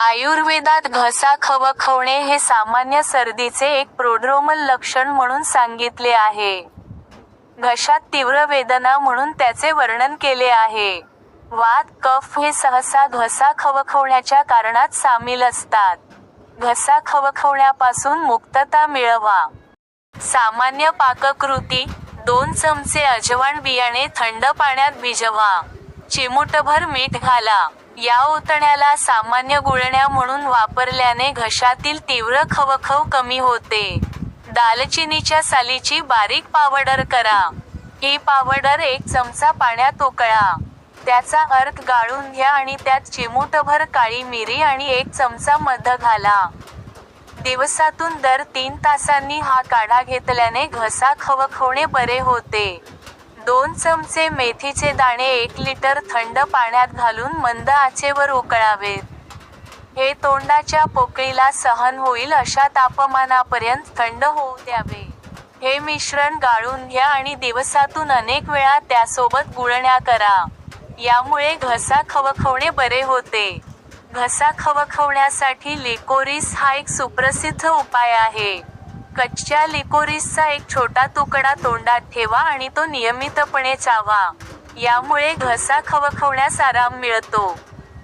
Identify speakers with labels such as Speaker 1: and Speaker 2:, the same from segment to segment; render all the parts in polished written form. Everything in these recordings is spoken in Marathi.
Speaker 1: आयुर्वेदात घसा खवखवणे हे सामान्य सर्दीचे एक प्रोड्रोमल लक्षण म्हणून सांगितले आहे. घशात तीव्र वेदना म्हणून त्याचे वर्णन केले आहे. वात, कफ हे सहसा घसा खवखवण्याच्या कारणात सामील असतात. घसा खवखवण्यापासून मुक्तता मिळवा. सामान्य पाककृती: 2 चमचे अजवाण बियाणे थंड पाण्यात भिजवा. चिमूटभर मीठ घाला. या ओतण्याला सामान्य गुळण्या म्हणून वापरल्याने घशातील तीव्र खवखव कमी होते. दालचिनीच्या सालीची बारीक पावडर करा. ही पावडर 1 चमचा पाण्यात उकळा. त्याचा अर्क गाळून घ्या आणि त्यात चिमूटभर काळी मिरी आणि 1 चमचा मध घाला. दिवसातून दर 3 तासांनी हा काढा घेतल्याने घसा खवखवणे बरे होते. 2 चमचे मेथीचे दाणे 1 लिटर थंड पाण्यात घालून मंद आचेवर उकळावेत. हे तोंडाच्या पोकळीला सहन होईल अशा तापमानापर्यंत थंड होऊ द्यावे. हे मिश्रण गाळून घ्या आणि दिवसातून अनेक वेळा त्यासोबत गुळण्या करा. यामुळे घसा खवखवणे बरे होते. घसा खवखवण्यासाठी लिकोरीस हा एक सुप्रसिद्ध उपाय आहे. कच्च्या लिकोरीसचा एक छोटा तुकडा तोंडात ठेवा आणि तो नियमितपणे चावा. यामुळे घसा खवखवण्यास आराम मिळतो.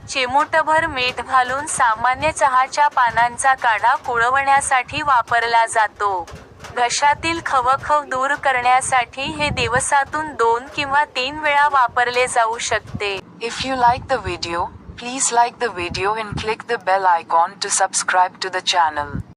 Speaker 1: चिमूटभर मीठ घालून सामान्य चहाच्या पानांचा काढा कुळवण्यासाठी वापरला जातो. घशातील खवखव दूर करण्यासाठी हे दिवसातून 2 किंवा 3 वेळा वापरले जाऊ शकते.
Speaker 2: If you like the video, please like the video and click the bell icon to subscribe to the channel.